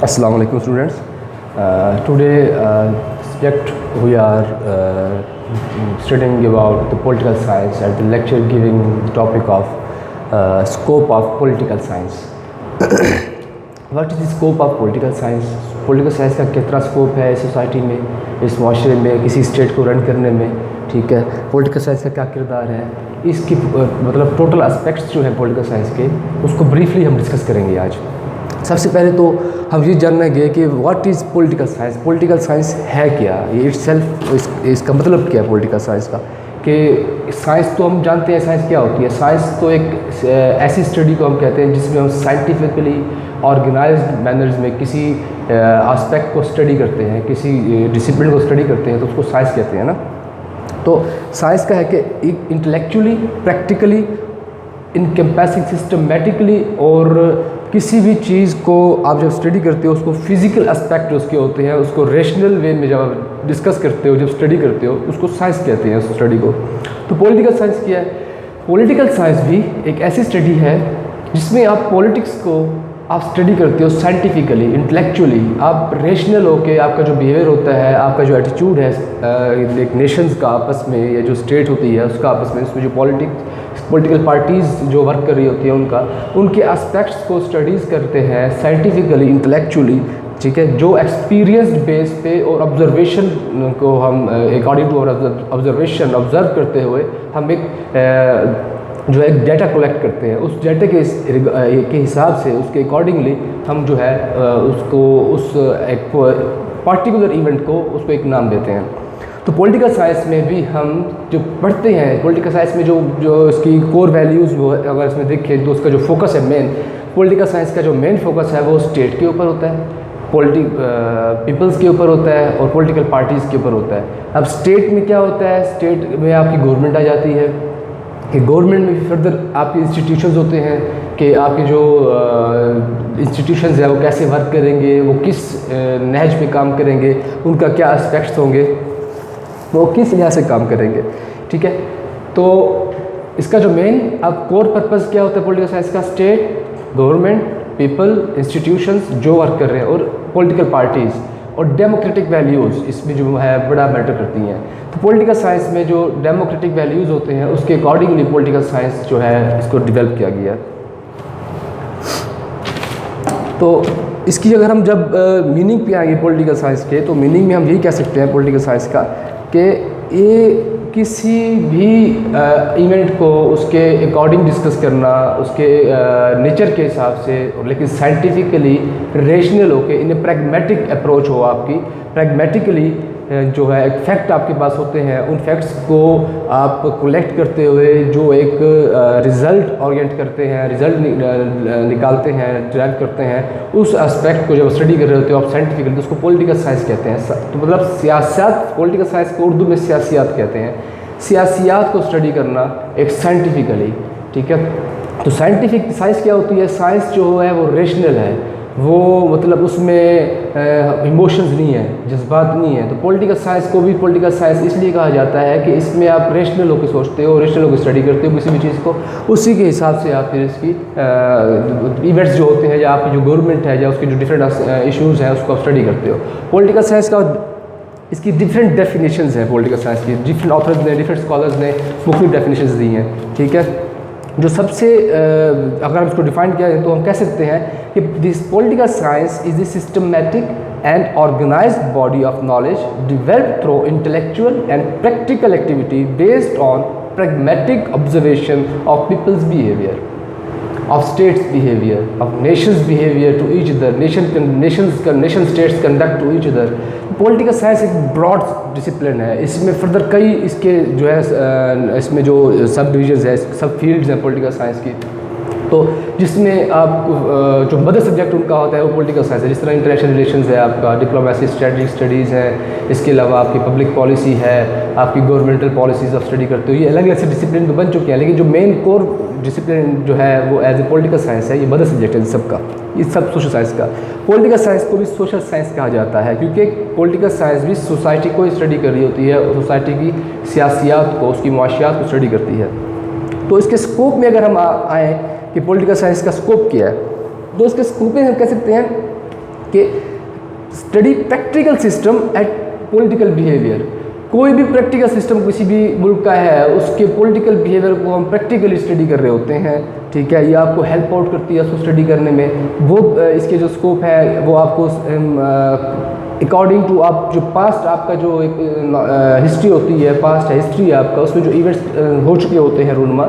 Assalamu alaikum students. Today subject we are studying about the political science and the lecture giving the topic of scope of political science. What is the scope of political science? Political science का कितना scope है society में, इस माशरे में, किसी state को run करने में, ठीक है। पॉलिटिकल साइंस का क्या किरदार है, इसकी मतलब टोटल एस्पेक्ट्स जो है पॉलिटिकल साइंस के, उसको ब्रीफली हम डिस्कस करेंगे आज। सबसे पहले तो हम ये जानेंगे कि what is political science. Political science है क्या, ये इट्सेल्फ इसका मतलब क्या है पॉलिटिकल साइंस का। कि साइंस तो हम जानते हैं साइंस क्या होती है। साइंस तो एक ऐसी स्टडी को हम कहते हैं जिसमें हम साइंटिफिकली ऑर्गेनाइज्ड मैनर्स में किसी एस्पेक्ट को स्टडी करते हैं, किसी डिसिप्लिन को स्टडी करते हैं, तो उसको साइंस कहते हैं ना। तो साइंस का है कि इंटेलेक्चुअली, प्रैक्टिकली, इनकम्पैसिंग, सिस्टमेटिकली, और किसी भी चीज़ को आप जब स्टडी करते हो उसको फिज़िकल एस्पेक्ट उसके होते हैं, उसको रेशनल वे में जब आप डिस्कस करते हो, जब स्टडी करते हो, उसको साइंस कहते हैं उस स्टडी को। तो पॉलिटिकल साइंस क्या है? पॉलिटिकल साइंस भी एक ऐसी स्टडी है जिसमें आप पॉलिटिक्स को आप स्टडी करते हो साइंटिफिकली, इंटेलेक्चुअली, आप रेशनल होके आपका जो बिहेवियर होता है, आपका जो एटीट्यूड है एक नेशंस का आपस में, या जो स्टेट होती है उसका आपस में, उसमें जो पॉलिटिकल पार्टीज़ जो वर्क कर रही होती है उनके एस्पेक्ट्स को स्टडीज़ करते हैं साइंटिफिकली, इंटेलेक्चुअली, ठीक है। जो एक्सपीरियंस्ड बेस पे और ऑब्जर्वेशन को हम अकॉर्डिंग टू ऑब्जर्वेशन ऑब्जर्व करते हुए हम एक जो एक डाटा कलेक्ट करते हैं, उस डाटा के हिसाब से, उसके अकॉर्डिंगली हम जो है उसको उस एक पार्टिकुलर इवेंट को उसको एक नाम देते हैं। तो पॉलिटिकल साइंस में भी हम जो पढ़ते हैं, पॉलिटिकल साइंस में जो इसकी कोर वैल्यूज़ वो अगर इसमें देखें तो उसका जो फोकस है मेन, पॉलिटिकल साइंस का जो मेन फोकस है वो स्टेट के ऊपर होता है, पीपल्स के ऊपर होता है और पॉलिटिकल पार्टीज़ के ऊपर होता है। अब स्टेट में क्या होता है, स्टेट में आपकी गवर्नमेंट आ जाती है, कि गवर्नमेंट में भी फर्दर आपके इंस्टीट्यूशंस होते हैं कि आपके जो इंस्टीट्यूशंस हैं वो कैसे वर्क करेंगे, वो किस नहज में काम करेंगे, उनका क्या एस्पेक्ट्स होंगे, वो किस लिहाज से काम करेंगे, ठीक है। तो इसका जो मेन अब कोर पर्पस क्या होता है पॉलिटिकल साइंस का, स्टेट, गवर्नमेंट, पीपल, इंस्टीट्यूशंस जो वर्क कर रहे हैं, और पॉलिटिकल पार्टीज़ और डेमोक्रेटिक वैल्यूज़ इसमें जो है बड़ा मैटर करती हैं। तो पॉलिटिकल साइंस में जो डेमोक्रेटिक वैल्यूज़ होते हैं उसके अकॉर्डिंगली पॉलिटिकल साइंस जो है इसको डेवलप किया गया। तो इसकी अगर हम जब मीनिंग पे आएंगे पॉलिटिकल साइंस के, तो मीनिंग में हम यही कह सकते हैं पॉलिटिकल साइंस का कि ये किसी भी इवेंट को उसके अकॉर्डिंग डिस्कस करना, उसके नेचर के हिसाब से, लेकिन साइंटिफिकली रेशनल होके, इन प्रैग्मेटिक अप्रोच हो आपकी, प्रैग्मेटिकली जो है एक फैक्ट आपके पास होते हैं, उन फैक्ट्स को आप कलेक्ट करते हुए जो एक रिज़ल्ट ओरिएंट करते हैं, रिज़ल्ट निकालते हैं, ड्राइव करते हैं, उस एस्पेक्ट को जब स्टडी कर रहे होते हो आप साइंटिफिकली, तो उसको पॉलिटिकल साइंस कहते हैं। तो मतलब सियासत, पॉलिटिकल साइंस को उर्दू में सियासियात कहते हैं। सियासियात को स्टडी करना एक साइंटिफिकली, ठीक है। तो साइंटिफिक साइंस क्या होती है? साइंस जो है वो रेशनल है, वो मतलब उसमें इमोशंस नहीं है, जज्बात नहीं है। तो पॉलिटिकल साइंस को भी पॉलिटिकल साइंस इसलिए कहा जाता है कि इसमें आप रेशनल होकर सोचते हो, रेशनल होकर स्टडी करते हो किसी भी चीज़ को, उसी के हिसाब से आप फिर इसकी इवेंट्स जो होते हैं, या आपकी जो गवर्नमेंट है, या उसके जो डिफरेंट इशूज़ हैं उसको आप स्टडी करते हो। पॉलिटिकल साइंस का इसकी डिफरेंट डेफिनेशंस हैं, पॉलिटिकल साइंस की डिफरेंट ऑथर्स ने, डिफरेंट स्कॉलर्स ने मुख्तलिफ डेफिनेशंस दी हैं, ठीक है। जो सबसे अगर हम इसको डिफाइन किया जाए तो हम कह सकते हैं कि this political science is the systematic and organised body of knowledge developed through intellectual and practical activity based on pragmatic observation of people's behavior, of states' behavior, of nations' behavior to each other, nation states conduct to each other. Political science एक broad discipline है, इसमें further कई इसके जो है इसमें जो सब डिविजन्स है, सब फील्ड्स हैं पॉलिटिकल साइंस की। तो जिसमें आप जो मदर सब्जेक्ट उनका होता है वो पॉलिटिकल साइंस है, जिस तरह इंटरनेशनल रिलेशंस है, आपका डिप्लोमेसी स्ट्रेटजिक स्टडीज़ हैं, इसके अलावा आपकी पब्लिक पॉलिसी है, आपकी गवर्नमेंटल पॉलिसीज़ आप स्टडी करते हो। ये अलग अलग से डिसिप्लिन तो बन चुके हैं, लेकिन जो मेन कोर डिसिप्लिन जो है वो एज ए पॉलिटिकल साइंस है, ये मदर सब्जेक्ट है सबका, ये सब सोशल साइंस का। पॉलिटिकल साइंस को भी सोशल साइंस कहा जाता है, क्योंकि पॉलिटिकल साइंस भी सोसाइटी को स्टडी कर रही होती है, और सोसाइटी की सियासियात को, उसकी मुआशियात को स्टडी करती है। तो इसके स्कोप में अगर हम आएँ कि पॉलिटिकल साइंस का स्कोप क्या है, तो इसके स्कोप में हम कह सकते हैं कि study practical system eight political behaviour. कोई भी प्रैक्टिकल सिस्टम किसी भी मुल्क का है, उसके पॉलिटिकल बिहेवियर को हम प्रैक्टिकली स्टडी कर रहे होते हैं, ठीक है। ये आपको हेल्प आउट करती है उसको स्टडी करने में। वो इसके जो स्कोप है वो आपको अकॉर्डिंग टू आप जो पास्ट आपका जो एक हिस्ट्री होती है, पास्ट हिस्ट्री है आपका, उसमें जो इवेंट्स हो चुके होते हैं रूनमा,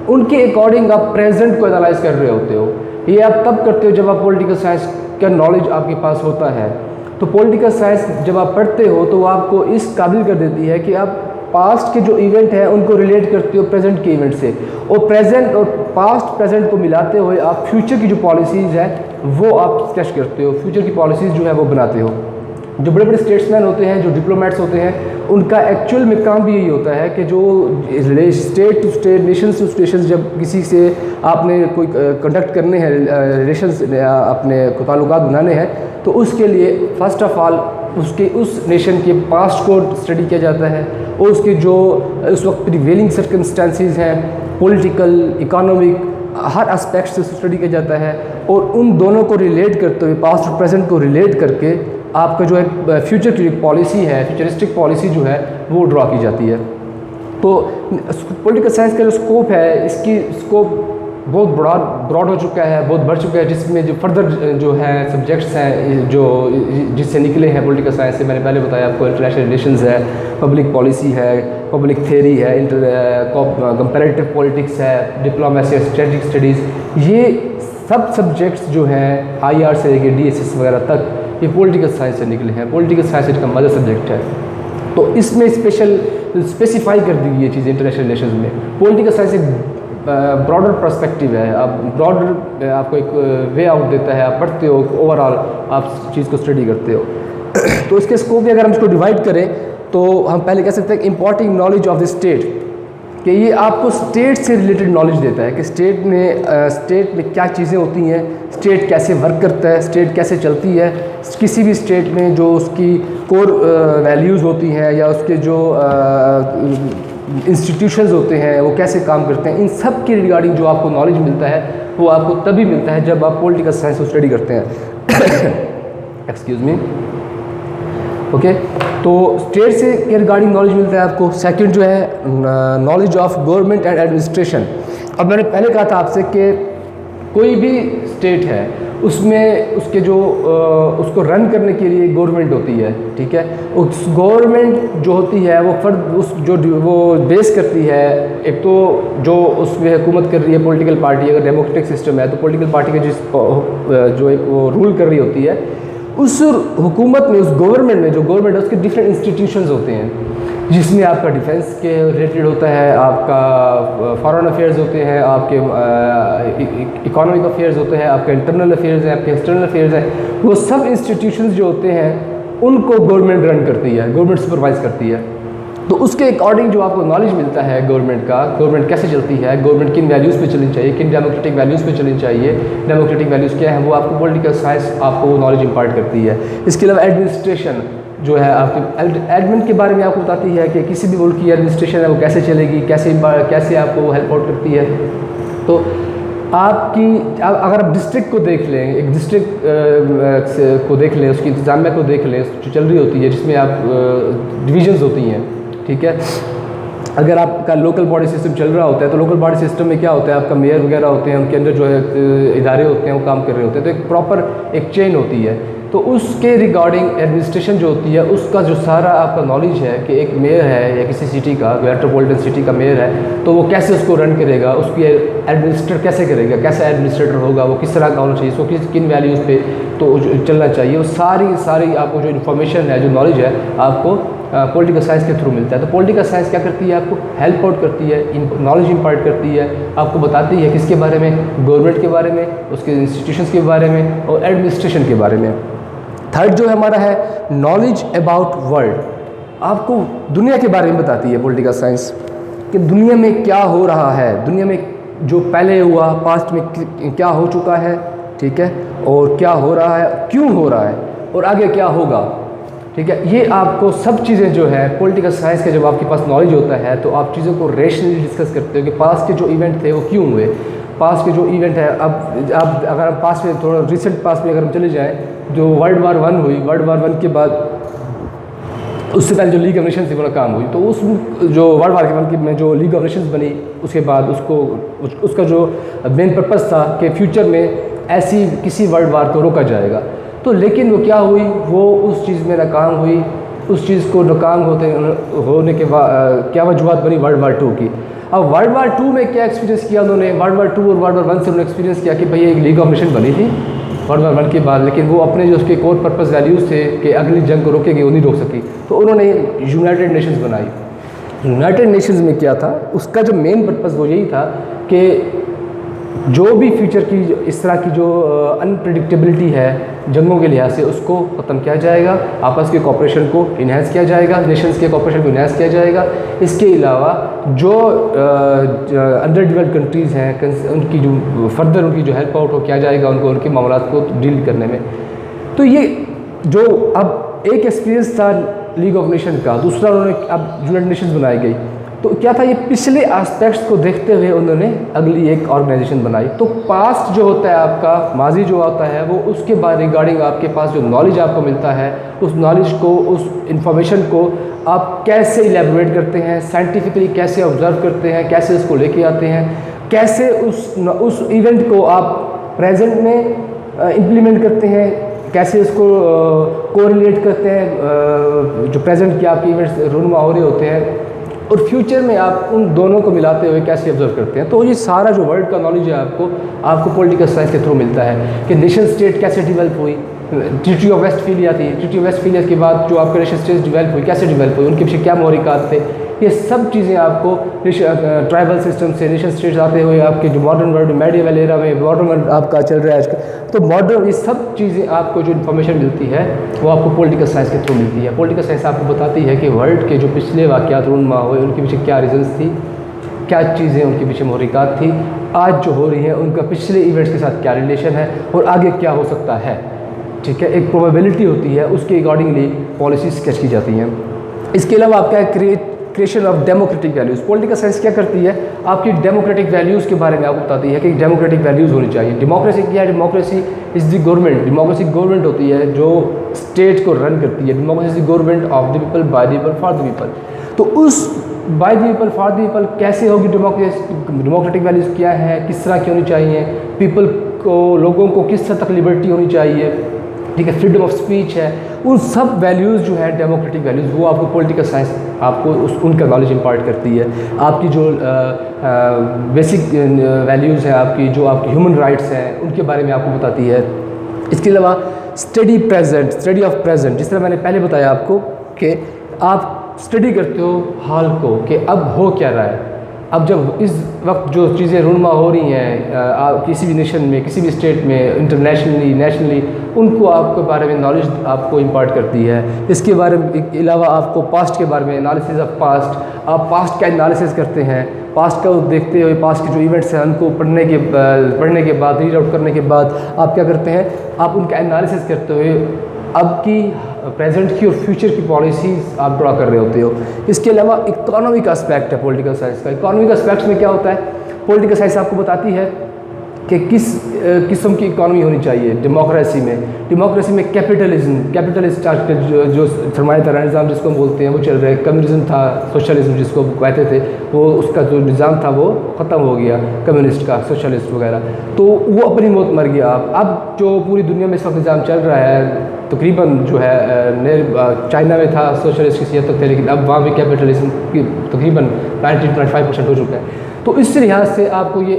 उनके अकॉर्डिंग आप प्रेजेंट को एनालाइज कर रहे होते हो। ये आप तब करते हो जब आप पॉलिटिकल साइंस का नॉलेज आपके पास होता है। तो पॉलिटिकल साइंस जब आप पढ़ते हो तो वो आपको इस काबिल कर देती है कि आप पास्ट के जो इवेंट हैं उनको रिलेट करते हो प्रेजेंट के इवेंट से, और प्रेजेंट और पास्ट प्रेजेंट को मिलाते हुए आप फ्यूचर की जो पॉलिसीज़ है वो आप स्केच करते हो, फ्यूचर की पॉलिसीज़ जो है वो बनाते हो। जो बड़े बड़े स्टेट्समैन होते हैं, जो डिप्लोमेट्स होते हैं, उनका एक्चुअल में काम भी यही होता है कि जो state to state, nation to nation, जब किसी से आपने कोई कंडक्ट करने हैं रिलेशंस, अपने ताल्लुकात बनाने हैं, तो उसके लिए फर्स्ट ऑफ ऑल उसके उस नेशन के पास्ट को स्टडी किया जाता है, और उसके जो उस वक्त प्रिवेलिंग सर्कमस्टेंसेस हैं, पॉलिटिकल, इकोनॉमिक, हर एस्पेक्ट से स्टडी किया जाता है, और उन दोनों को रिलेट करते हुए, पास्ट और प्रेजेंट को रिलेट करके आपका जो एक फ्यूचर की पॉलिसी है, फ्यूचरिस्टिक पॉलिसी जो है वो ड्रॉ की जाती है। तो पॉलिटिकल साइंस का जो स्कोप है, इसकी स्कोप बहुत ब्रॉड हो चुका है, बहुत बढ़ चुका है, जिसमें जो फर्दर जो है सब्जेक्ट्स हैं जो जिससे निकले हैं पॉलिटिकल साइंस से, मैंने पहले बताया आपको, इंटरनेशनल रिलेशंस है, पब्लिक पॉलिसी है, पब्लिक थ्योरी है, कंपैरेटिव पॉलिटिक्स है, डिप्लोमेसी, स्ट्रेटजिक स्टडीज़, ये सब सब्जेक्ट्स जो हैं IR से लेकर DSS वगैरह तक, ये पॉलिटिकल साइंस से निकले हैं। पॉलिटिकल साइंस इसका मदर सब्जेक्ट है, तो इसमें स्पेसिफाई कर दी ये चीज़ इंटरनेशनल रिलेशंस में। पॉलिटिकल साइंस एक ब्रॉडर पर्सपेक्टिव है, आप ब्रॉडर आपको एक वे आउट देता है, आप पढ़ते हो, ओवरऑल आप चीज़ को स्टडी करते हो। तो इसके स्कोप में अगर हम इसको डिवाइड करें तो हम पहले कह सकते हैं कि important knowledge of the state, कि ये आपको स्टेट से रिलेटेड नॉलेज देता है कि स्टेट में क्या चीज़ें होती हैं, स्टेट कैसे वर्क करता है, स्टेट कैसे चलती है, किसी भी स्टेट में जो उसकी कोर वैल्यूज़ होती हैं या उसके जो इंस्टीट्यूशंस होते हैं वो कैसे काम करते हैं, इन सब के रिगार्डिंग जो आपको नॉलेज मिलता है वो आपको तभी मिलता है जब आप पॉलिटिकल साइंस को स्टडी करते हैं। Excuse me, okay. तो स्टेट से के रिगार्डिंग नॉलेज मिलता है आपको। सेकंड जो है knowledge of government and administration. अब मैंने पहले कहा था आपसे कि कोई भी स्टेट है उसमें उसके जो उसको रन करने के लिए गवर्नमेंट होती है, ठीक है। उस गवर्नमेंट जो होती है वो फर्द उस जो वो बेस करती है, एक तो जो उसमें हुकूमत कर रही है पॉलिटिकल पार्टी, अगर डेमोक्रेटिक सिस्टम है तो पॉलिटिकल पार्टी के जो एक वो रूल कर रही होती है, उस हुकूमत में, उस गवर्नमेंट में, जो गवर्नमेंट है उसके डिफरेंट इंस्टीट्यूशंस होते हैं, जिसमें आपका डिफेंस के रिलेटेड होता है, आपका फॉरेन अफेयर्स होते हैं, आपके इकोनॉमिक अफेयर्स होते हैं, आपके इंटरनल अफेयर्स हैं, आपके एक्सटर्नल अफेयर्स हैं। वो सब इंस्टीट्यूशंस जो होते हैं उनको गवर्नमेंट रन करती है, गवर्नमेंट सुपरवाइज करती है। तो उसके अकॉर्डिंग जो आपको नॉलेज मिलता है गवर्नमेंट का, गवर्नमेंट कैसे चलती है, गवर्नमेंट किन वैल्यूज़ पे चलनी चाहिए, किन डेमोक्रेटिक वैल्यूज़ पे चलनी चाहिए, डेमोक्रेटिक वैल्यूज़ क्या है, वो आपको पॉलिटिकल साइंस आपको वो नॉलेज इंपार्ट करती है। इसके अलावा एडमिनिस्ट्रेशन जो है आपके एडमिन के बारे में आपको बताती है कि किसी भी मुल्क की एडमिनिस्ट्रेशन है वो कैसे चलेगी, कैसे आपको हेल्प आउट करती है। तो आपकी अगर आप डिस्ट्रिक्ट को देख लें, एक डिस्ट्रिक्ट को देख लें, उसकी इंतजामिया को देख लें जो चल रही होती है, जिसमें आप डिविजन्स होती हैं, ठीक है। अगर आपका लोकल बॉडी सिस्टम चल रहा होता है तो लोकल बॉडी सिस्टम में क्या होता है, आपका मेयर वगैरह होते हैं, उनके अंदर जो है इदारे होते हैं वो काम कर रहे होते हैं, तो एक प्रॉपर एक चेन होती है। तो उसके रिगार्डिंग एडमिनिस्ट्रेशन जो होती है उसका जो सारा आपका नॉलेज है कि एक मेयर है या किसी सिटी का, मेट्रोपॉलिटन सिटी का मेयर है, तो वो कैसे उसको रन करेगा, उसकी एडमिनिस्ट्रेट कैसे करेगा, कैसा एडमिनिस्ट्रेटर होगा, वो किस तरह का होना चाहिए, उसको किन वैल्यूज़ पे तो चलना चाहिए, वो सारी आपको जो इन्फॉर्मेशन है, जो नॉलेज है, आपको पॉलिटिकल साइंस के थ्रू मिलता है। तो पॉलिटिकल साइंस क्या करती है, आपको हेल्प आउट करती है, नॉलेज इंपार्ट करती है, आपको बताती है किसके बारे में, गवर्नमेंट के बारे में, उसके इंस्टीट्यूशंस के बारे में और एडमिनिस्ट्रेशन के बारे में। थर्ड जो हमारा है नॉलेज अबाउट वर्ल्ड, आपको दुनिया के बारे में बताती है पॉलिटिकल साइंस कि दुनिया में क्या हो रहा है, दुनिया में जो पहले हुआ, पास्ट में क्या हो चुका है, ठीक है, और क्या हो रहा है, क्यों हो रहा है और आगे क्या होगा, ठीक है। ये आपको सब चीज़ें जो है पॉलिटिकल साइंस का जब आपके पास नॉलेज होता है तो आप चीज़ों को रेशनली डिस्कस करते हो कि पास्ट के जो इवेंट थे वो क्यों हुए, पास के जो इवेंट है, अब अगर हम पास में थोड़ा रिसेंट पास में अगर हम चले जाएँ, जो वर्ल्ड वार 1 हुई, वर्ल्ड वार 1 के बाद उससे पहले जो लीग ऑफ नेशंस थी वो काम हुई, तो उस जो वर्ल्ड वार के में जो लीग ऑफ नेशंस बनी, उसके बाद उसका जो मेन पर्पस था कि फ्यूचर में ऐसी किसी वर्ल्ड वार को रोका जाएगा। तो लेकिन वो क्या हुई, वो उस चीज़ में नाकाम हुई। उस चीज़ को नाकाम होने के बाद क्या वजूहत बनी वर्ल्ड वार 2 की। अब वर्ल्ड वार 2 में क्या एक्सपीरियंस किया उन्होंने, वर्ल्ड वार 2 और वर्ल्ड वार 1 से उन्होंने एक्सपीरियंस किया कि भाई एक लीग ऑफ नेशन बनी थी वर्ल्ड वार 1 के बाद, लेकिन वो अपने जो उसके कोर पर्पस वैल्यूज़ थे कि अगली जंग को रोकेगी, वो नहीं रोक सकी। तो उन्होंने यूनाइटेड नेशंस बनाई। यूनाइटेड नेशंस में क्या था, उसका जो मेन पर्पस वो यही था कि जो भी फ्यूचर की इस तरह की जो अनप्रिडिक्टेबिलिटी है जंगों के लिहाज से, उसको ख़त्म किया जाएगा, आपस के कोऑपरेशन को इन्हेंस किया जाएगा, नेशंस के कोऑपरेशन को इन्हेंस किया जाएगा। इसके अलावा जो अंडर डेवलप्ड कंट्रीज़ हैं, उनकी जो फर्दर उनकी जो हेल्प आउट हो किया जाएगा, उनको उनके मामलात को डील करने में। तो ये जो अब एक एक्सपीरियंस था लीग ऑफ नेशन का, दूसरा उन्होंने अब यूनाइटेड नेशंस बनाई गई। तो क्या था, ये पिछले एस्पेक्ट्स को देखते हुए उन्होंने अगली एक ऑर्गेनाइजेशन बनाई। तो पास्ट जो होता है आपका, माजी जो होता है, वो उसके बारे रिगार्डिंग आपके पास जो नॉलेज आपको मिलता है, उस नॉलेज को, उस इंफॉर्मेशन को आप कैसे इलेबोरेट करते हैं, साइंटिफिकली कैसे ऑब्जर्व करते हैं, कैसे उसको लेके आते हैं, कैसे उस इवेंट को आप प्रेजेंट में इम्प्लीमेंट करते हैं, कैसे इसको कोरिलेट करते हैं जो प्रेजेंट के आपके इवेंट्स रूनुमा हो रहे होते हैं, और फ्यूचर में आप उन दोनों को मिलाते हुए कैसे ऑब्जर्व करते हैं। तो ये सारा जो वर्ल्ड का नॉलेज है आपको पॉलिटिकल साइंस के थ्रू मिलता है कि नेशन स्टेट कैसे डेवलप हुई। ट्रीटी ऑफ वेस्टफीलिया थी, ट्रीटी ऑफ वेस्टफीलिया के बाद जो आपके नेशन स्टेट डेवलप हुई, कैसे डेवलप हुई, उनके पीछे क्या महरिकात थे, ये सब चीज़ें आपको ट्राइबल सिस्टम से नेशन स्टेट्स आते हुए आपके जो मॉडर्न वर्ल्ड मेडिएवल एरा में मॉडर्न वर्ल्ड आपका चल रहा है आजकल, तो मॉडर्न ये सब चीज़ें आपको जो इन्फॉर्मेशन मिलती है वो आपको पॉलिटिकल साइंस के थ्रू मिलती है। पॉलिटिकल साइंस आपको बताती है कि वर्ल्ड के जो पिछले वाक़यात रूनुमा हुए, उनके पीछे क्या रीजंस थी, क्या चीज़ें उनके पीछे महरिकात थी, आज जो हो रही हैं उनका पिछले इवेंट्स के साथ क्या रिलेशन है और आगे क्या हो सकता है। ठीक है, एक प्रोबेबिलिटी होती है, उसके अकॉर्डिंगली पॉलिसी स्केच की जाती हैं। इसके अलावा आपका creation of democratic values. Political science क्या करती है, आपकी डेमोक्रेटिक वैल्यूज़ के बारे में आपको बताती है कि डेमोक्रेटिक वैल्यूज़ होनी चाहिए। डेमोक्रेसी क्या है, democracy is the government, democracy government होती है जो स्टेट को रन करती है। Democracy is the government of the people, by the people, for the people. तो उस by the people, for the people कैसे होगी डेमोक्रेटिक वैल्यूज़ क्या है, किस तरह की होनी चाहिए, पीपल को, लोगों को किस तरह तक लिबर्टी होनी चाहिए, ठीक है, फ्रीडम ऑफ स्पीच है, उन सब वैल्यूज़ जो है डेमोक्रेटिक वैल्यूज़, वो आपको पॉलिटिकल साइंस आपको उनका नॉलेज इम्पार्ट करती है। आपकी जो बेसिक वैल्यूज़ हैं, आपकी जो आपकी ह्यूमन राइट्स हैं, उनके बारे में आपको बताती है। इसके अलावा स्टडी ऑफ प्रेजेंट, जिस तरह मैंने पहले बताया आपको कि आप स्टडी करते हो हाल को कि अब हो क्या रहा है। अब जब इस वक्त जो चीज़ें रूनुमा हो रही हैं किसी भी नेशन में, किसी भी स्टेट में, इंटरनेशनली, नेशनली, उनको आपके बारे में नॉलेज आपको इम्पार्ट करती है। इसके बारे में अलावा आपको पास्ट के बारे में, एनालिसिस ऑफ पास्ट, आप पास्ट का एनालिसिस करते हैं, पास्ट को देखते हुए, पास्ट के जो इवेंट्स हैं उनको पढ़ने के बाद, रीड आउट करने के बाद आप क्या करते हैं, आप उनका एनालिसिस करते हुए अब की, प्रेजेंट की और फ्यूचर की पॉलिसीज़ आप ड्रा कर रहे होते हो। इसके अलावा इकोनॉमिक एस्पेक्ट है पॉलिटिकल साइंस का। इकोनॉमिक एस्पेक्ट्स में क्या होता है, पॉलिटिकल साइंस आपको बताती है कि किस किस्म की इकॉनमी होनी चाहिए। डेमोक्रेसी में कैपिटलिस्ट जो सरमायादारी निज़ाम जिसको हम बोलते हैं वो चल रहा है। कम्युनिज्म था, सोशलिज्म जिसको कहते थे, वो उसका जो निज़ाम था वो ख़त्म हो गया, कम्युनिस्ट का, सोशलिस्ट वगैरह, तो वो अपनी मौत मर गया। अब जो पूरी दुनिया में इस वक्त निज़ाम चल रहा है, तकरीबन जो है चाइना में था सोशलिस्ट की सियासत थे, लेकिन अब वहाँ भी कैपिटलिज्म की तकरीबन 90-95% हो चुका है। तो इस लिहाज से आपको ये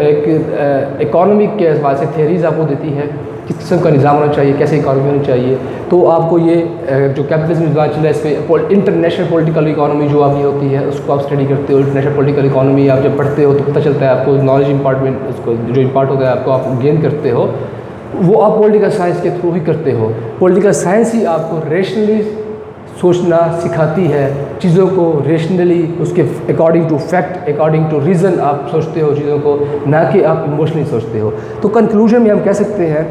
एक इकोनॉमिक के हवाले से थियरीज़ आपको देती है किस किस्म का निज़ाम होना चाहिए, कैसे इकॉनमी होनी चाहिए। तो आपको ये जो कैपिटलिज्म निज़ाम चल रहा है, इसमें इंटरनेशनल पॉलिटिकल इकॉनमी जो आपकी होती है उसको आप स्टडी करते हो। इंटरनेशनल पॉलिटिकल इकॉनमी आप जब पढ़ते हो तो पता चलता है आपको, नॉलेज इम्पार्टमेंट उसको जो इम्पार्ट होता है आपको, आप गेन करते हो, वो आप पॉलिटिकल साइंस के थ्रू ही करते हो। पॉलिटिकल साइंस ही आपको रेशनली सोचना सिखाती है, चीज़ों को रेशनली, उसके according to fact, according to reason आप सोचते हो चीज़ों को, ना कि आप इमोशनली सोचते हो। तो कंक्लूजन में हम कह सकते हैं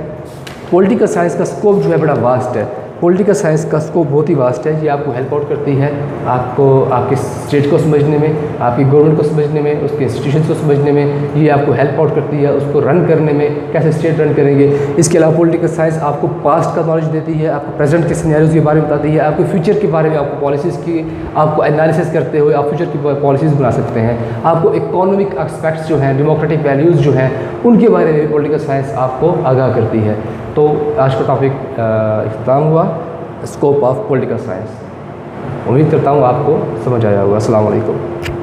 पॉलिटिकल साइंस का स्कोप जो है बड़ा वास्ट है। पॉलिटिकल साइंस का स्कोप बहुत ही वास्ट है। ये आपको हेल्प आउट करती है, आपको आपके स्टेट को समझने में, आपकी गवर्नमेंट को समझने में, उसके इंस्टीट्यूशंस को समझने में ये आपको हेल्प आउट करती है, उसको रन करने में, कैसे स्टेट रन करेंगे। इसके अलावा पॉलिटिकल साइंस आपको पास्ट का नॉलेज देती है, आपको प्रेजेंट के सिनेरियोज के बारे में बताती है, आपको फ्यूचर के बारे में, आपको पॉलिसीज़ की आपको एनालिसिस करते हुए आप फ्यूचर की पॉलिसीज़ बना सकते हैं। आपको इकोनॉमिक एस्पेक्ट्स जो हैं, डेमोक्रेटिक वैल्यूज़ जो हैं, उनके बारे में पॉलिटिकल साइंस आपको आगाह करती है। तो आज का टॉपिक इख्तिताम हुआ, स्कोप ऑफ पॉलिटिकल साइंस। उम्मीद करता हूँ आपको समझ आया होगा। अस्सलाम वालेकुम।